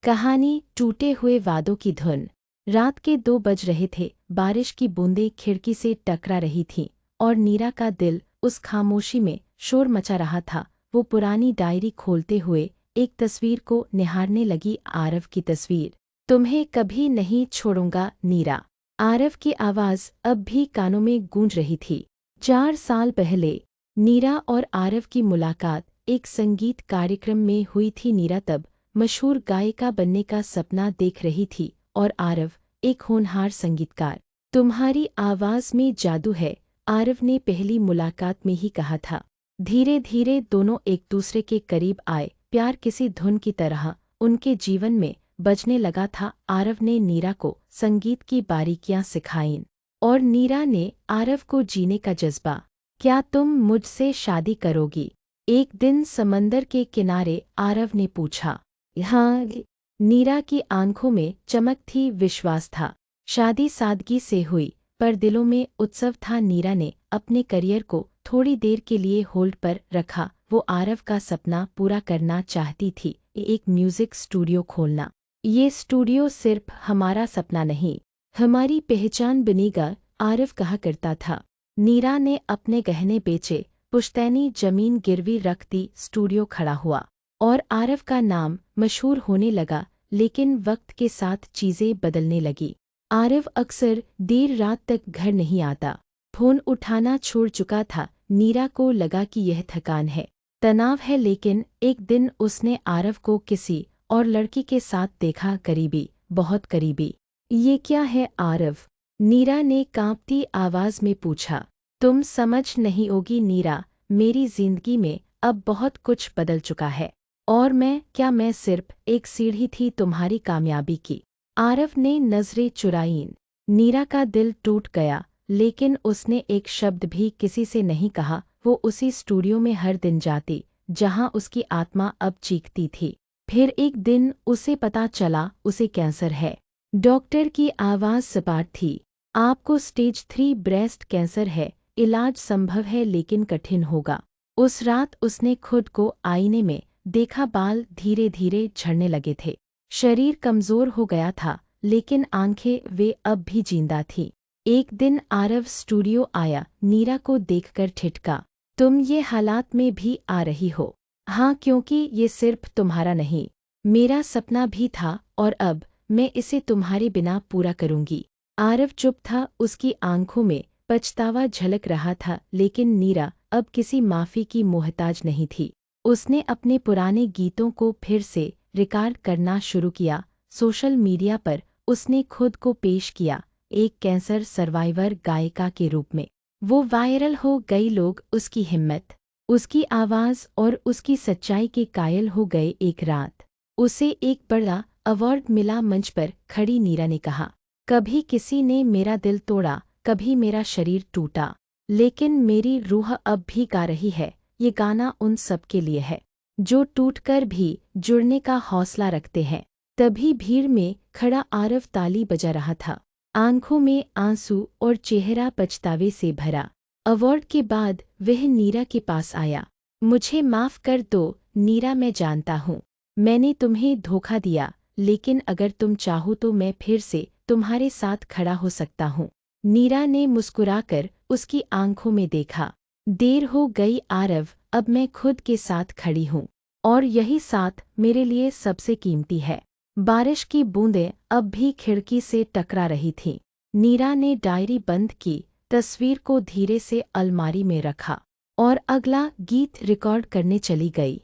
कहानी टूटे हुए वादों की धुन। रात के 2 बज रहे थे, बारिश की बूंदें खिड़की से टकरा रही थीं और नीरा का दिल उस खामोशी में शोर मचा रहा था। वो पुरानी डायरी खोलते हुए एक तस्वीर को निहारने लगी, आरव की तस्वीर। तुम्हें कभी नहीं छोड़ूंगा नीरा। आरव की आवाज़ अब भी कानों में गूंज रही थी। 4 साल पहले नीरा और आरव की मुलाकात एक संगीत कार्यक्रम में हुई थी। नीरा तब मशहूर गायिका बनने का सपना देख रही थी और आरव एक होनहार संगीतकार। तुम्हारी आवाज़ में जादू है, आरव ने पहली मुलाकात में ही कहा था। धीरे धीरे दोनों एक दूसरे के करीब आए। प्यार किसी धुन की तरह उनके जीवन में बजने लगा था। आरव ने नीरा को संगीत की बारीकियां सिखाईं और नीरा ने आरव को जीने का जज्बा। क्या तुम मुझसे शादी करोगी? एक दिन समंदर के किनारे आरव ने पूछा। हाँ, नीरा की आंखों में चमक थी, विश्वास था। शादी सादगी से हुई, पर दिलों में उत्सव था। नीरा ने अपने करियर को थोड़ी देर के लिए होल्ड पर रखा। वो आरव का सपना पूरा करना चाहती थी, एक म्यूजिक स्टूडियो खोलना। ये स्टूडियो सिर्फ हमारा सपना नहीं, हमारी पहचान बनेगा, आरव कहा करता था। नीरा ने अपने गहने बेचे, पुश्तैनी जमीन गिरवी रख दी, स्टूडियो खड़ा हुआ और आरव का नाम मशहूर होने लगा। लेकिन वक्त के साथ चीज़ें बदलने लगी। आरव अक्सर देर रात तक घर नहीं आता, फ़ोन उठाना छोड़ चुका था। नीरा को लगा कि यह थकान है, तनाव है, लेकिन एक दिन उसने आरव को किसी और लड़की के साथ देखा, करीबी, बहुत करीबी। ये क्या है आरव? नीरा ने कांपती आवाज़ में पूछा। तुम समझ नहीं होगी नीरा, मेरी जिंदगी में अब बहुत कुछ बदल चुका है। और मैं सिर्फ एक सीढ़ी थी तुम्हारी कामयाबी की। आरव ने नज़रें चुराईं। नीरा का दिल टूट गया, लेकिन उसने एक शब्द भी किसी से नहीं कहा। वो उसी स्टूडियो में हर दिन जाती जहां उसकी आत्मा अब चीखती थी। फिर एक दिन उसे पता चला उसे कैंसर है। डॉक्टर की आवाज़ सपाट थी। आपको स्टेज 3 ब्रेस्ट कैंसर है, इलाज संभव है लेकिन कठिन होगा। उस रात उसने खुद को आईने में देखा, बाल धीरे धीरे झड़ने लगे थे, शरीर कमज़ोर हो गया था, लेकिन आंखें वे अब भी जिंदा थीं। एक दिन आरव स्टूडियो आया, नीरा को देखकर ठिठका। तुम ये हालात में भी आ रही हो? हाँ, क्योंकि ये सिर्फ तुम्हारा नहीं, मेरा सपना भी था और अब मैं इसे तुम्हारे बिना पूरा करूंगी। आरव चुप था, उसकी आंखों में पछतावा झलक रहा था, लेकिन नीरा अब किसी माफ़ी की मोहताज नहीं थी। उसने अपने पुराने गीतों को फिर से रिकॉर्ड करना शुरू किया। सोशल मीडिया पर उसने खुद को पेश किया, एक कैंसर सर्वाइवर गायिका के रूप में। वो वायरल हो गई, लोग उसकी हिम्मत, उसकी आवाज़ और उसकी सच्चाई के कायल हो गए। एक रात उसे एक बड़ा अवार्ड मिला। मंच पर खड़ी नीरा ने कहा, कभी किसी ने मेरा दिल तोड़ा, कभी मेरा शरीर टूटा, लेकिन मेरी रूह अब भी गा रही है। ये गाना उन सब के लिए है जो टूटकर भी जुड़ने का हौसला रखते हैं। तभी भीड़ में खड़ा आरव ताली बजा रहा था, आंखों में आंसू और चेहरा पछतावे से भरा। अवार्ड के बाद वह नीरा के पास आया। मुझे माफ़ कर दो नीरा, मैं जानता हूँ मैंने तुम्हें धोखा दिया, लेकिन अगर तुम चाहो तो मैं फिर से तुम्हारे साथ खड़ा हो सकता हूँ। नीरा ने मुस्कुराकर उसकी आंखों में देखा। देर हो गई आरव, अब मैं खुद के साथ खड़ी हूँ और यही साथ मेरे लिए सबसे कीमती है। बारिश की बूंदें अब भी खिड़की से टकरा रही थीं। नीरा ने डायरी बंद की, तस्वीर को धीरे से अलमारी में रखा और अगला गीत रिकॉर्ड करने चली गई।